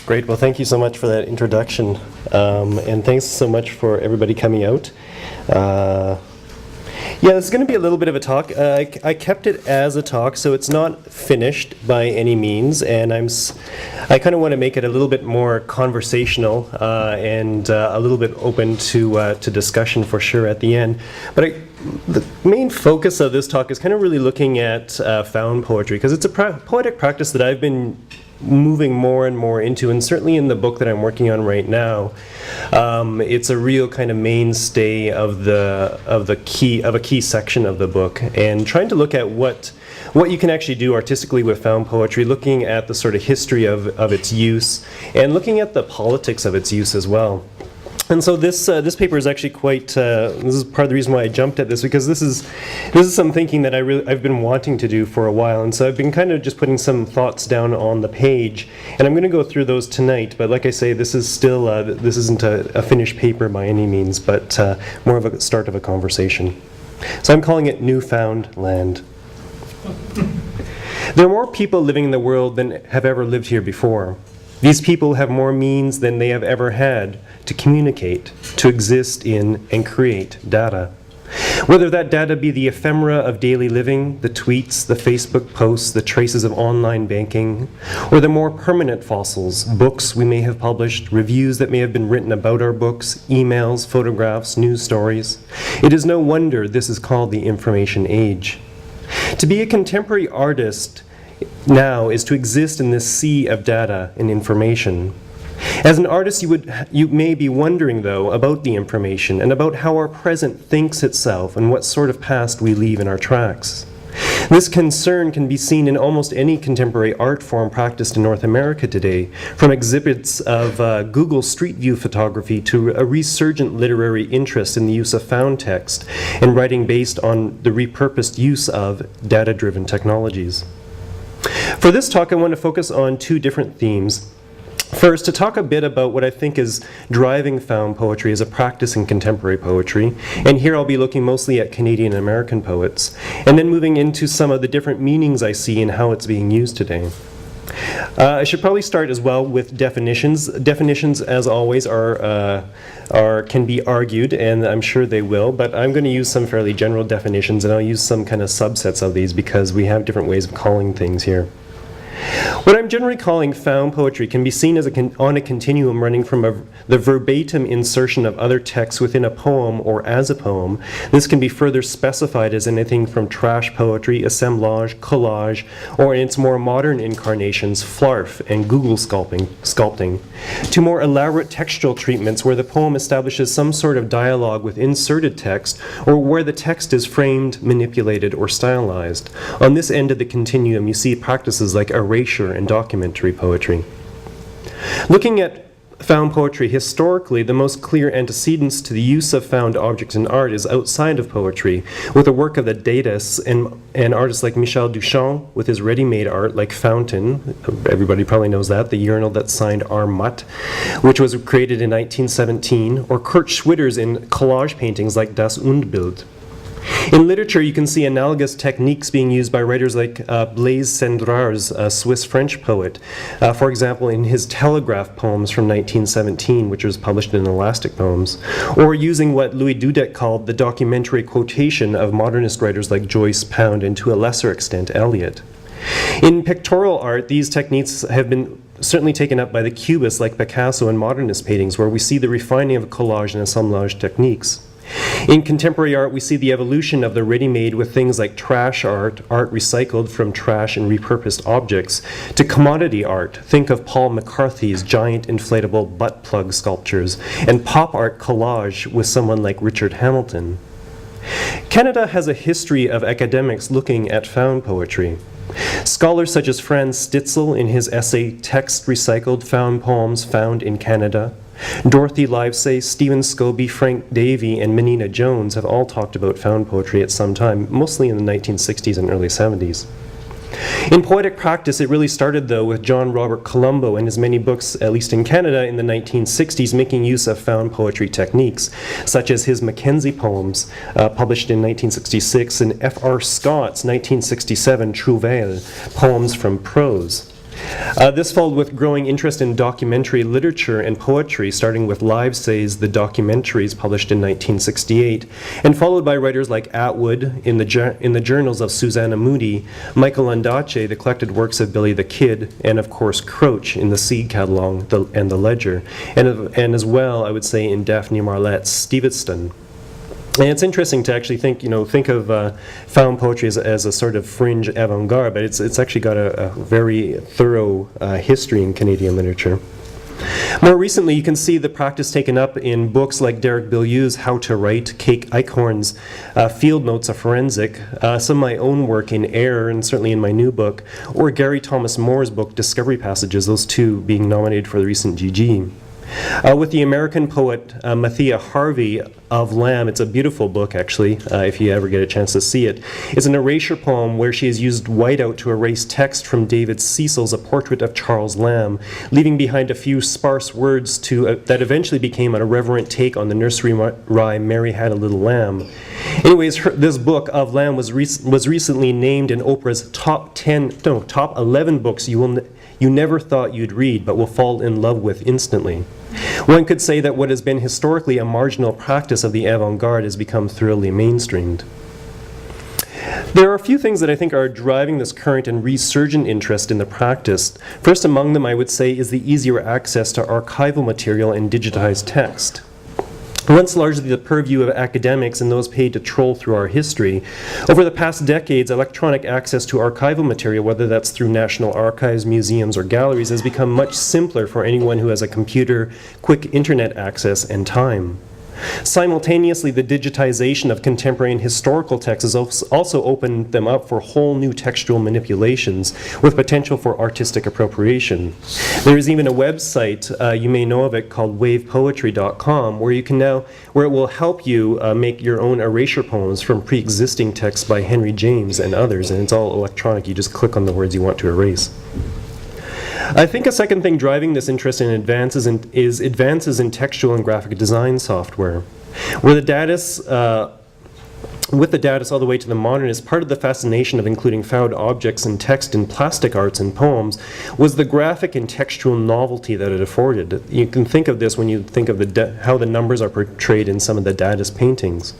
Great. Well, thank you so much for that introduction. And thanks so much for everybody coming out. Yeah, this is going to be a little bit of a talk. I kept it as a talk, so it's not finished by any means, and I kind of want to make it a little bit more conversational and a little bit open to discussion for sure at the end. But the main focus of this talk is kind of really looking at found poetry, because it's a poetic practice that I've been moving more and more into, and certainly in the book that I'm working on right now, it's a real kind of mainstay of a key section of the book, and trying to look at what you can actually do artistically with found poetry, looking at the sort of history of its use, and looking at the politics of its use as well. And so this paper is actually quite. This is part of the reason why I jumped at this, because this is some thinking that I've been wanting to do for a while, and so I've been kind of just putting some thoughts down on the page, and I'm going to go through those tonight. But like I say, this is still this isn't a finished paper by any means, but more of a start of a conversation. So I'm calling it Newfound Land. There are more people living in the world than have ever lived here before. These people have more means than they have ever had to communicate, to exist in, and create data. Whether that data be the ephemera of daily living, the tweets, the Facebook posts, the traces of online banking, or the more permanent fossils, books we may have published, reviews that may have been written about our books, emails, photographs, news stories, it is no wonder this is called the information age. To be a contemporary artist now is to exist in this sea of data and information. As an artist, you may be wondering, though, about the information and about how our present thinks itself and what sort of past we leave in our tracks. This concern can be seen in almost any contemporary art form practiced in North America today, from exhibits of Google Street View photography to a resurgent literary interest in the use of found text and writing based on the repurposed use of data-driven technologies. For this talk, I want to focus on two different themes. First, to talk a bit about what I think is driving found poetry as a practice in contemporary poetry, and here I'll be looking mostly at Canadian and American poets, and then moving into some of the different meanings I see in how it's being used today. I should probably start as well with definitions. Definitions, as always, can be argued, and I'm sure they will, but I'm going to use some fairly general definitions, and I'll use some kind of subsets of these because we have different ways of calling things here. What I'm generally calling found poetry can be seen as on a continuum running from the verbatim insertion of other texts within a poem or as a poem. This can be further specified as anything from trash poetry, assemblage, collage, or in its more modern incarnations, flarf and Google sculpting, to more elaborate textual treatments where the poem establishes some sort of dialogue with inserted text, or where the text is framed, manipulated, or stylized. On this end of the continuum, you see practices like erasure and documentary poetry. Looking at found poetry historically, the most clear antecedents to the use of found objects in art is outside of poetry, with the work of the datists and artists like Michel Duchamp with his ready-made art like Fountain, everybody probably knows that, the urinal that signed R. Mutt, which was created in 1917, or Kurt Schwitter's in collage paintings like Das Undbild. In literature, you can see analogous techniques being used by writers like Blaise Cendrars, a Swiss-French poet, for example, in his Telegraph poems from 1917, which was published in Elastic Poems, or using what Louis Dudek called the documentary quotation of modernist writers like Joyce, Pound, and to a lesser extent, Eliot. In pictorial art, these techniques have been certainly taken up by the Cubists like Picasso and modernist paintings, where we see the refining of collage and assemblage techniques. In contemporary art, we see the evolution of the ready-made with things like trash art, art recycled from trash and repurposed objects, to commodity art. Think of Paul McCarthy's giant inflatable butt plug sculptures, and pop art collage with someone like Richard Hamilton. Canada has a history of academics looking at found poetry. Scholars such as Franz Stitzel in his essay Text Recycled Found Poems Found in Canada, Dorothy Livesay, Stephen Scobie, Frank Davey, and Menina Jones have all talked about found poetry at some time, mostly in the 1960s and early 70s. In poetic practice, it really started, though, with John Robert Colombo and his many books, at least in Canada, in the 1960s, making use of found poetry techniques, such as his Mackenzie poems, published in 1966, and F.R. Scott's 1967 Trouvailles, Poems from Prose. This followed with growing interest in documentary literature and poetry, starting with Livesay's The Documentaries, published in 1968, and followed by writers like Atwood in the journals of Susanna Moody, Michael Ondaatje, The Collected Works of Billy the Kid, and of course Crouch in the Seed Catalog and the Ledger, and as well, I would say, in Daphne Marlette's Stevenston. And it's interesting to actually think of found poetry as a sort of fringe avant-garde, but it's actually got a very thorough history in Canadian literature. More recently, you can see the practice taken up in books like Derek Bilyeu's How to Write, Kate Eichhorn's Field Notes, a Forensic, some of my own work in Air, and certainly in my new book, or Gary Thomas Moore's book, Discovery Passages, those two being nominated for the recent GG. With the American poet Mathia Harvey of Lamb, it's a beautiful book actually, if you ever get a chance to see it. It's an erasure poem where she has used whiteout to erase text from David Cecil's A Portrait of Charles Lamb, leaving behind a few sparse words that eventually became an irreverent take on the nursery rhyme Mary Had a Little Lamb. Anyways, this book of Lamb was recently named in Oprah's top 11 books you never thought you'd read but will fall in love with instantly. One could say that what has been historically a marginal practice of the avant-garde has become thoroughly mainstreamed. There are a few things that I think are driving this current and resurgent interest in the practice. First among them, I would say, is the easier access to archival material and digitized text. Once largely the purview of academics and those paid to troll through our history, over the past decades, electronic access to archival material, whether that's through national archives, museums, or galleries, has become much simpler for anyone who has a computer, quick internet access, and time. Simultaneously, the digitization of contemporary and historical texts has also opened them up for whole new textual manipulations with potential for artistic appropriation. There is even a website, you may know of it, called wavepoetry.com, where it will help you make your own erasure poems from pre-existing texts by Henry James and others, and it's all electronic. You just click on the words you want to erase. I think a second thing driving this interest in is advances in textual and graphic design software, where with the Dadaist all the way to the modernist, part of the fascination of including found objects and text in plastic arts and poems was the graphic and textual novelty that it afforded. You can think of this when you think of how the numbers are portrayed in some of the Dadaist paintings.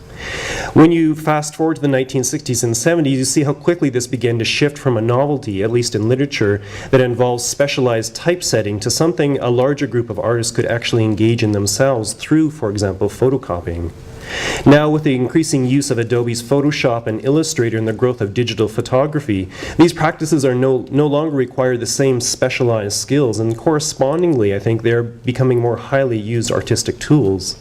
When you fast forward to the 1960s and 70s, you see how quickly this began to shift from a novelty, at least in literature, that involves specialized typesetting to something a larger group of artists could actually engage in themselves through, for example, photocopying. Now, with the increasing use of Adobe's Photoshop and Illustrator and the growth of digital photography, these practices are no longer require the same specialized skills, and correspondingly, I think they're becoming more highly used artistic tools.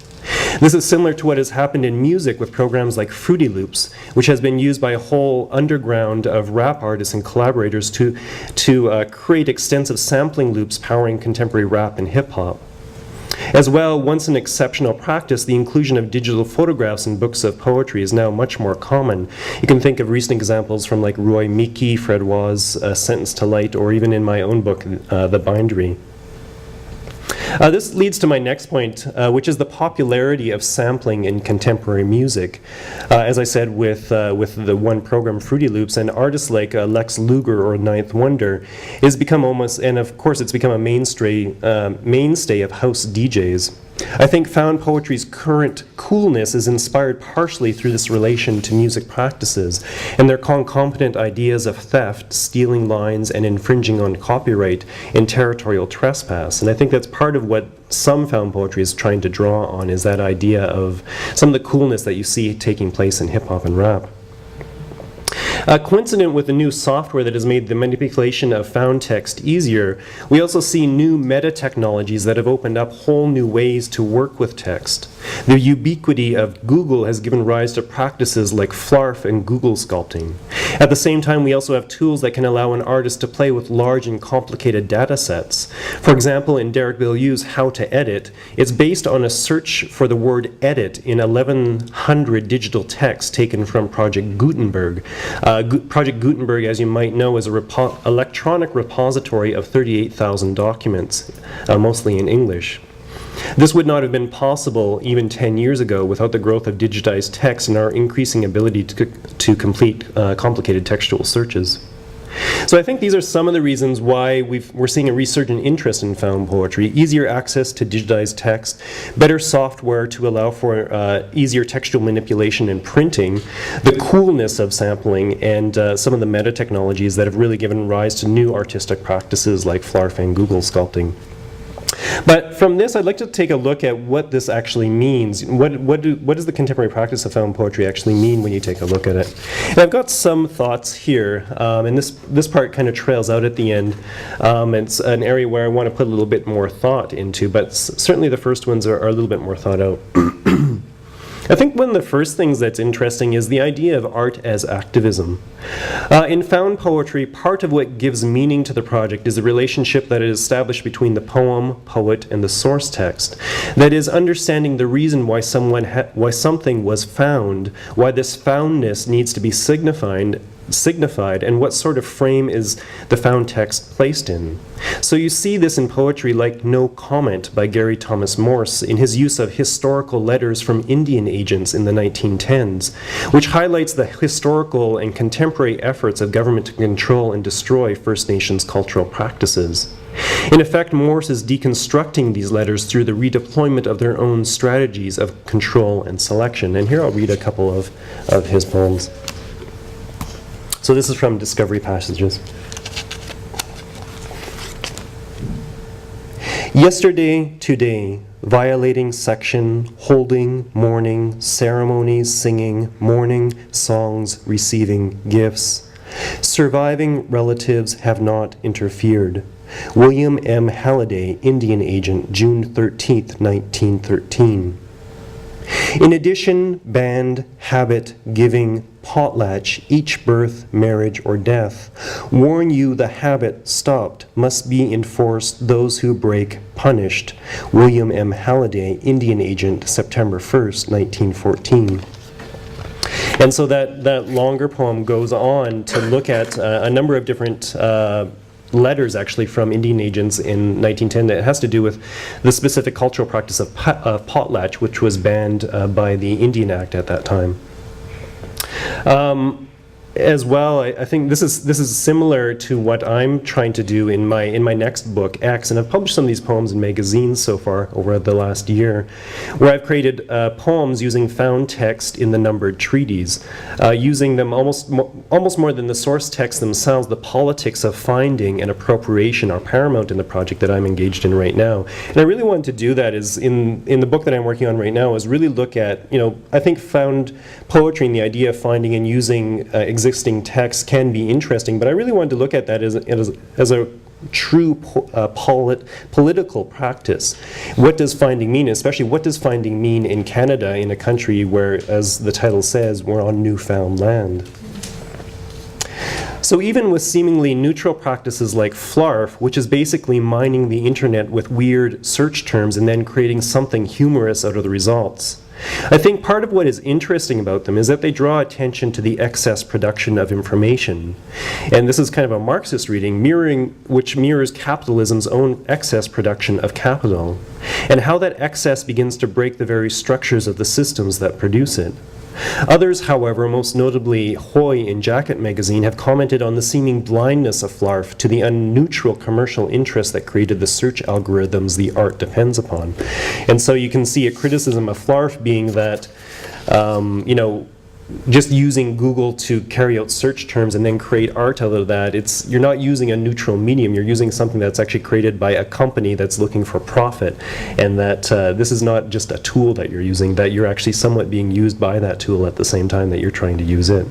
This is similar to what has happened in music with programs like Fruity Loops, which has been used by a whole underground of rap artists and collaborators to create extensive sampling loops powering contemporary rap and hip-hop. As well, once an exceptional practice, the inclusion of digital photographs in books of poetry is now much more common. You can think of recent examples from like Roy Meeky, Fred Waugh's Sentence to Light, or even in my own book, The Bindery. This leads to my next point, which is the popularity of sampling in contemporary music. As I said, with the one program, Fruity Loops, and artists like Lex Luger or Ninth Wonder, has become almost, and of course it's become a mainstay of house DJs. I think found poetry's current coolness is inspired partially through this relation to music practices and their concomitant ideas of theft, stealing lines, and infringing on copyright and territorial trespass. And I think that's part of what some found poetry is trying to draw on, is that idea of some of the coolness that you see taking place in hip-hop and rap. Coincident with the new software that has made the manipulation of found text easier, we also see new meta technologies that have opened up whole new ways to work with text. The ubiquity of Google has given rise to practices like Flarf and Google sculpting. At the same time, we also have tools that can allow an artist to play with large and complicated data sets. For example, in Derek Bilyeu's How to Edit, it's based on a search for the word edit in 1,100 digital texts taken from Project Gutenberg. Project Gutenberg, as you might know, is an electronic repository of 38,000 documents, mostly in English. This would not have been possible even 10 years ago without the growth of digitized text and our increasing ability to complete complicated textual searches. So I think these are some of the reasons why we're seeing a resurgent interest in found poetry. Easier access to digitized text, better software to allow for easier textual manipulation and printing, the coolness of sampling, and some of the meta technologies that have really given rise to new artistic practices like Flarf and Google sculpting. But from this, I'd like to take a look at what this actually means. What does the contemporary practice of found poetry actually mean when you take a look at it? And I've got some thoughts here, and this part kind of trails out at the end. It's an area where I want to put a little bit more thought into, but certainly the first ones are a little bit more thought out. I think one of the first things that's interesting is the idea of art as activism. In found poetry, part of what gives meaning to the project is the relationship that is established between the poem, poet, and the source text. That is, understanding the reason why something was found, why this foundness needs to be signified, and what sort of frame is the found text placed in. So you see this in poetry like No Comment by Gary Thomas Morse in his use of historical letters from Indian agents in the 1910s, which highlights the historical and contemporary efforts of government to control and destroy First Nations cultural practices. In effect, Morse is deconstructing these letters through the redeployment of their own strategies of control and selection. And here I'll read a couple of his poems. So this is from Discovery Passages. Yesterday, today, violating section, holding, mourning, ceremonies, singing, mourning, songs, receiving gifts. Surviving relatives have not interfered. William M. Halliday, Indian agent, June 13th, 1913. In addition, band, habit, giving, potlatch, each birth, marriage, or death, warn you the habit stopped must be enforced, those who break punished. William M. Halliday, Indian agent, September 1st, 1914. And so that longer poem goes on to look at a number of different letters actually from Indian agents in 1910 that has to do with the specific cultural practice of potlatch, which was banned by the Indian Act at that time. As well, I think this is similar to what I'm trying to do in my next book, X, and I've published some of these poems in magazines so far over the last year, where I've created poems using found text in the numbered treaties, using them almost more than the source text themselves. The politics of finding and appropriation are paramount in the project that I'm engaged in right now, and I really wanted to do that is in the book that I'm working on right now is really look at, I think found poetry and the idea of finding and using existing text can be interesting, but I really wanted to look at that as a true political practice. What does finding mean? Especially, what does finding mean in Canada, in a country where, as the title says, we're on newfound land? So even with seemingly neutral practices like Flarf, which is basically mining the internet with weird search terms and then creating something humorous out of the results, I think part of what is interesting about them is that they draw attention to the excess production of information. And this is kind of a Marxist reading, which mirrors capitalism's own excess production of capital, and how that excess begins to break the very structures of the systems that produce it. Others, however, most notably Hoy in Jacket magazine, have commented on the seeming blindness of Flarf to the unneutral commercial interest that created the search algorithms the art depends upon. And so you can see a criticism of Flarf being that, just using Google to carry out search terms and then create art out of that, you're not using a neutral medium, you're using something that's actually created by a company that's looking for profit, and that this is not just a tool that you're using, that you're actually somewhat being used by that tool at the same time that you're trying to use it.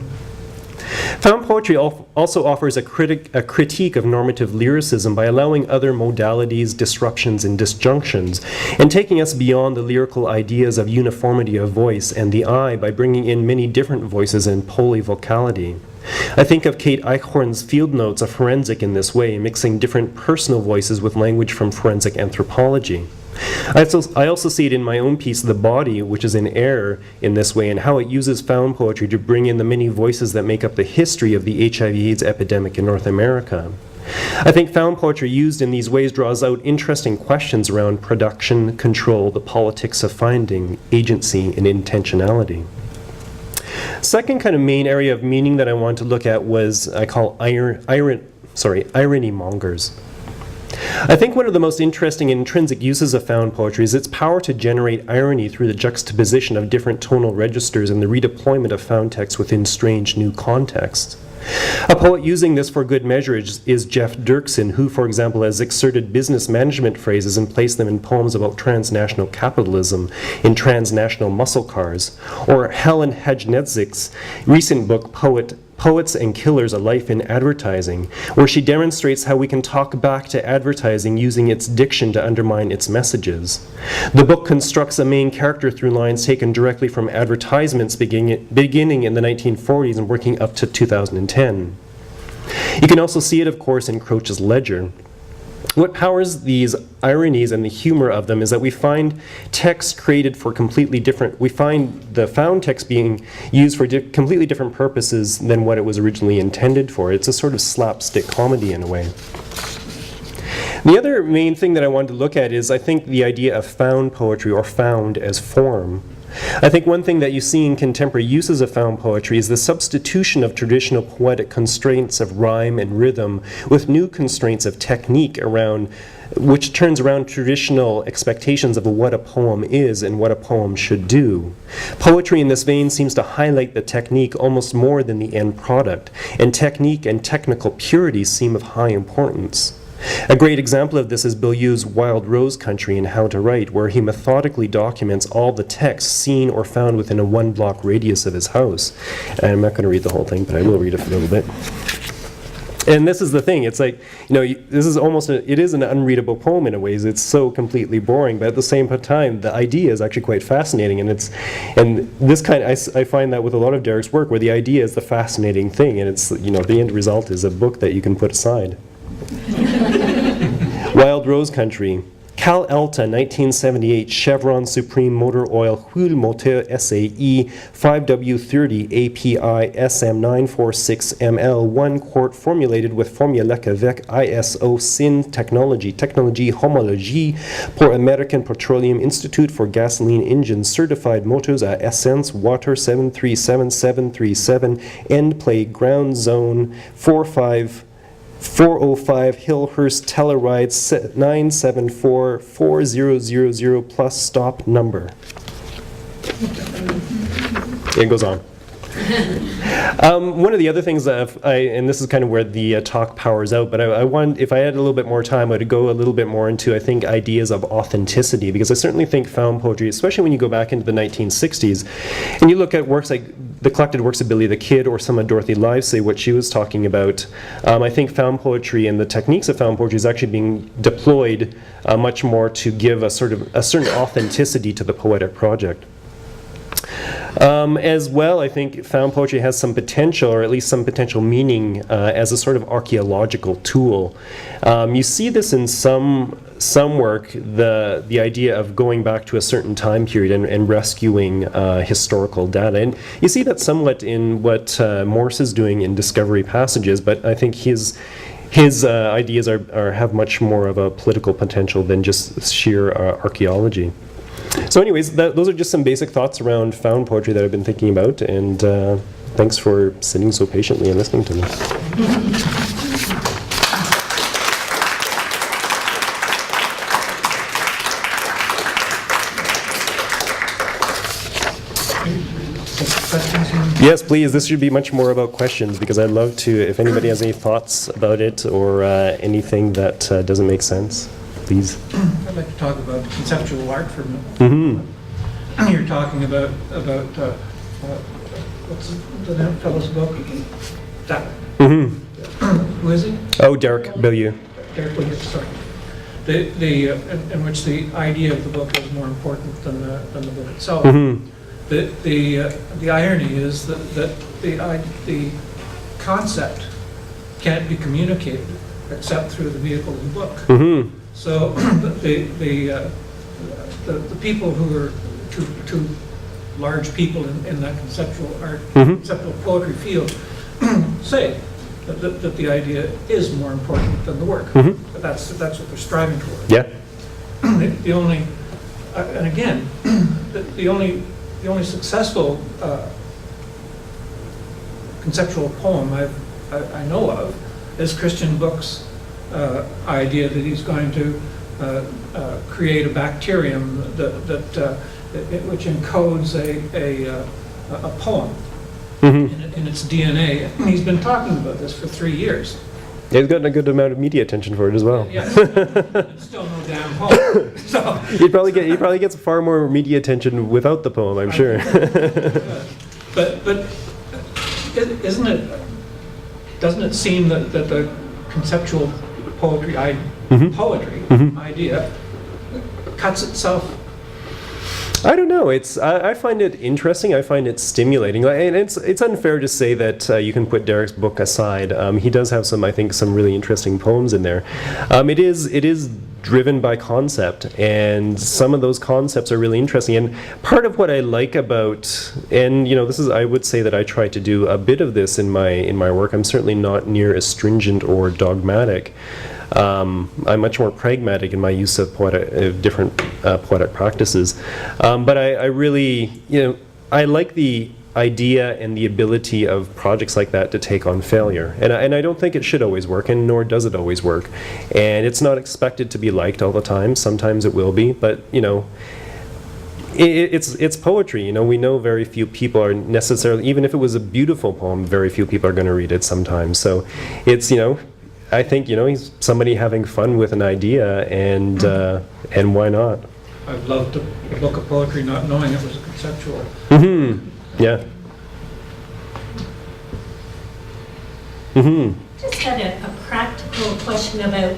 Found poetry also offers a critique of normative lyricism by allowing other modalities, disruptions, and disjunctions, and taking us beyond the lyrical ideas of uniformity of voice and the eye by bringing in many different voices and polyvocality. I think of Kate Eichhorn's field notes of forensic in this way, mixing different personal voices with language from forensic anthropology. I also see it in my own piece, The Body, which is in air in this way, and how it uses found poetry to bring in the many voices that make up the history of the HIV/AIDS epidemic in North America. I think found poetry used in these ways draws out interesting questions around production, control, the politics of finding, agency, and intentionality. Second kind of main area of meaning that I want to look at was I call irony mongers. I think one of the most interesting and intrinsic uses of found poetry is its power to generate irony through the juxtaposition of different tonal registers and the redeployment of found text within strange new contexts. A poet using this for good measure is Jeff Dirksen, who, for example, has exerted business management phrases and placed them in poems about transnational capitalism in transnational muscle cars, or Helen Hajnedzik's recent book, Poets and Killers, A Life in Advertising, where she demonstrates how we can talk back to advertising using its diction to undermine its messages. The book constructs a main character through lines taken directly from advertisements beginning in the 1940s and working up to 2010. You can also see it, of course, in Croce's Ledger. What powers these ironies and the humor of them is that we find text created for completely different, we find the found text being used for completely different purposes than what it was originally intended for. It's a sort of slapstick comedy in a way. The other main thing that I wanted to look at is, I think, the idea of found poetry, or found as form. I think one thing that you see in contemporary uses of found poetry is the substitution of traditional poetic constraints of rhyme and rhythm with new constraints of technique around, which turns around traditional expectations of what a poem is and what a poem should do. Poetry in this vein seems to highlight the technique almost more than the end product, and technique and technical purity seem of high importance. A great example of this is Beaulieu's Wild Rose Country in How to Write, where he methodically documents all the text seen or found within a one-block radius of his house. And I'm not going to read the whole thing, but I will read it for a little bit. And this is the thing, it's like, this is almost, it is an unreadable poem in a ways. It's so completely boring, but at the same time, the idea is actually quite fascinating. And this kind, I find that with a lot of Derek's work, where the idea is the fascinating thing, and it's, the end result is a book that you can put aside. Wild Rose Country. Cal Alta 1978 Chevron Supreme Motor Oil Huile Moteur SAE 5W30 API SM946 ml 1 quart formulated with formulec avec ISO SIN technology homologie pour American Petroleum Institute for Gasoline Engines certified motors à essence water 737737 end play ground zone 405 Hillhurst Telluride 9744000 plus stop number. It goes on. One of the other things that and this is kind of where the talk powers out, but I want, if I had a little bit more time, I'd go a little bit more into, I think, ideas of authenticity, because I certainly think found poetry, especially when you go back into the 1960s, and you look at works like the collected works of Billy the Kid or some of Dorothy Livesay, what she was talking about, I think found poetry and the techniques of found poetry is actually being deployed much more to give a certain authenticity to the poetic project. As well, I think found poetry has some potential, or at least some potential meaning, as a sort of archaeological tool. You see this in some work, the idea of going back to a certain time period and rescuing historical data. And you see that somewhat in what Morse is doing in Discovery Passages, but I think his ideas have much more of a political potential than just sheer archaeology. So anyways, those are just some basic thoughts around found poetry that I've been thinking about, and thanks for sitting so patiently and listening to me. Yes, please. This should be much more about questions, because I'd love to, if anybody has any thoughts about it or anything that doesn't make sense, please. I'd like to talk about conceptual art for a minute. Mm-hmm. You're talking about what's the name of the fellow's book? Mm-hmm. Who is he? Oh, Derek Beaulieu. Derek Beaulieu, sorry. In which the idea of the book is more important than the book itself. Mm-hmm. The irony is that the concept can't be communicated except through the vehicle of the book. Mm-hmm. So the people who are two large people in that conceptual art, mm-hmm. conceptual poetry field say that the idea is more important than the work. Mm-hmm. But that's what they're striving toward. Yeah. The only and again the only successful conceptual poem I know of is Christian Book's idea that he's going to create a bacterium which encodes a poem in its DNA. And he's been talking about this for 3 years. He's gotten a good amount of media attention for it as well. Yes, it's still no damn poem. So, He probably gets far more media attention without the poem, I'm sure. but doesn't it seem that the conceptual poetry idea cuts itself? I don't know. I find it interesting. I find it stimulating. And it's unfair to say that you can put Derek's book aside. He does have some really interesting poems in there. It is driven by concept, and some of those concepts are really interesting. And part of what I like about, and I would say that I try to do a bit of this in my work. I'm certainly not near as stringent or dogmatic. I'm much more pragmatic in my use of different poetic practices. But I really, I like the idea and the ability of projects like that to take on failure. And I don't think it should always work, and nor does it always work. And it's not expected to be liked all the time. Sometimes it will be, but, it's poetry. We know very few people are necessarily, even if it was a beautiful poem, very few people are going to read it sometimes. So it's, I think, he's somebody having fun with an idea, and why not? I loved a book of poetry not knowing it was a conceptual. Mm-hmm. Yeah. Mm-hmm. Just had a practical question about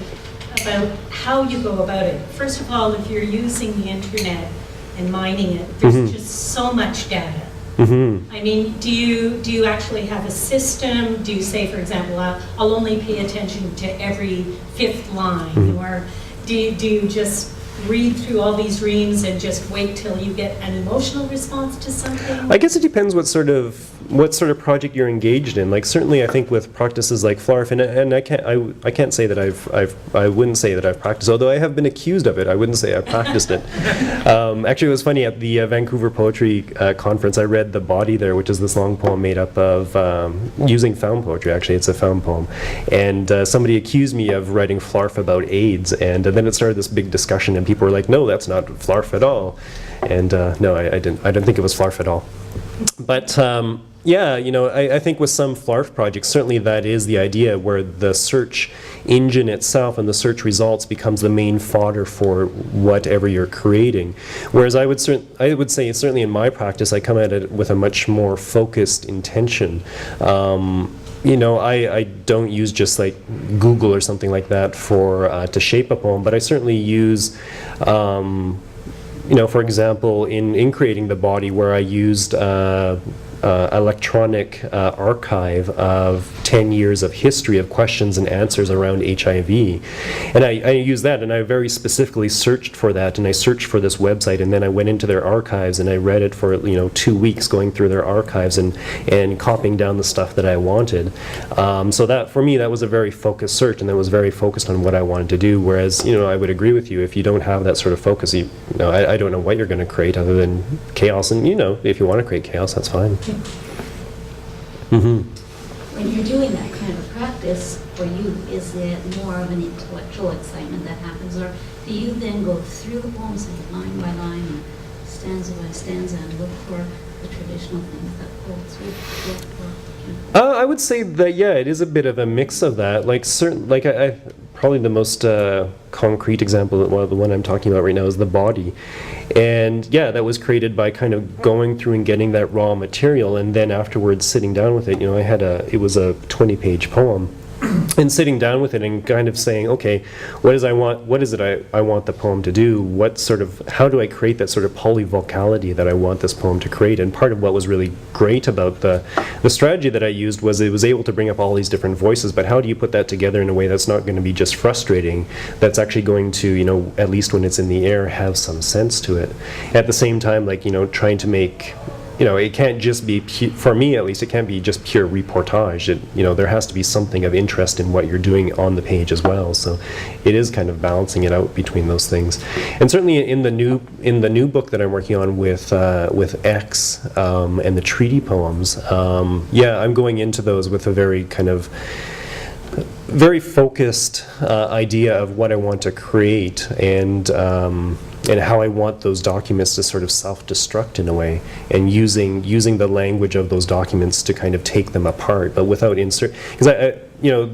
how you go about it. First of all, if you're using the internet and mining it, there's just so much data. Mm-hmm. I mean, do you actually have a system? Do you say, for example, I'll only pay attention to every fifth line, or do you just read through all these reams and just wait till you get an emotional response to something? I guess it depends what sort of project you're engaged in. Like, certainly I think with practices like Flarf, and I can't say that I wouldn't say that I've practiced, although I have been accused of it. I wouldn't say I've practiced it. Actually, it was funny, at the Vancouver Poetry Conference, I read The Body there, which is this long poem made up of using found poetry. Actually, it's a found poem. And somebody accused me of writing Flarf about AIDS, and then it started this big discussion, and people were like, no, that's not Flarf at all. And no, I didn't think it was Flarf at all. But yeah, I think with some Flarf projects, certainly that is the idea, where the search engine itself and the search results becomes the main fodder for whatever you're creating. Whereas I would say, certainly in my practice, I come at it with a much more focused intention. I don't use just like Google or something like that to shape a poem, but I certainly use for example, in creating The Body, where I used electronic archive of 10 years of history of questions and answers around HIV. And I used that, and I very specifically searched for that, and I searched for this website, and then I went into their archives, and I read it for 2 weeks, going through their archives and copying down the stuff that I wanted. So that, for me, that was a very focused search, and that was very focused on what I wanted to do. Whereas, I would agree with you, if you don't have that sort of focus, I don't know what you're going to create other than chaos. And if you want to create chaos, that's fine. Mm-hmm. When you're doing that kind of practice, for you, is it more of an intellectual excitement that happens, or do you then go through the poems line by line, or stanza by stanza, and look for the traditional things that poets would look for? I would say that, yeah, it is a bit of a mix of that. Like, I probably the most concrete example, the one I'm talking about right now, is The Body. And yeah, that was created by kind of going through and getting that raw material, and then afterwards sitting down with it. It was a 20-page poem. And sitting down with it and kind of saying, okay, what is it I want the poem to do? How do I create that sort of polyvocality that I want this poem to create? And part of what was really great about the strategy that I used was it was able to bring up all these different voices, but how do you put that together in a way that's not going to be just frustrating, that's actually going to, at least when it's in the air, have some sense to it. At the same time, trying to make it can't just be, for me at least, it can't be just pure reportage. There has to be something of interest in what you're doing on the page as well. So it is kind of balancing it out between those things. And certainly in the new book that I'm working on with X and the treaty poems, I'm going into those with a very kind of very focused idea of what I want to create, and how I want those documents to sort of self-destruct in a way, and using the language of those documents to kind of take them apart, but without insert. Because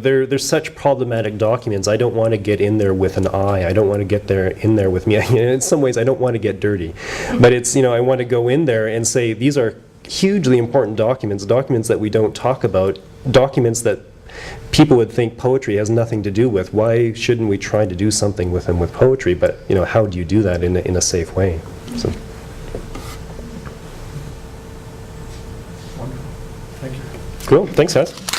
they're such problematic documents. I don't want to get in there with an eye. I don't want to get in there with me. In some ways, I don't want to get dirty, but it's I want to go in there and say these are hugely important documents that we don't talk about, documents that people would think poetry has nothing to do with. Why shouldn't we try to do something with them with poetry? But how do you do that in a safe way? So. Wonderful. Thank you. Cool. Thanks, guys.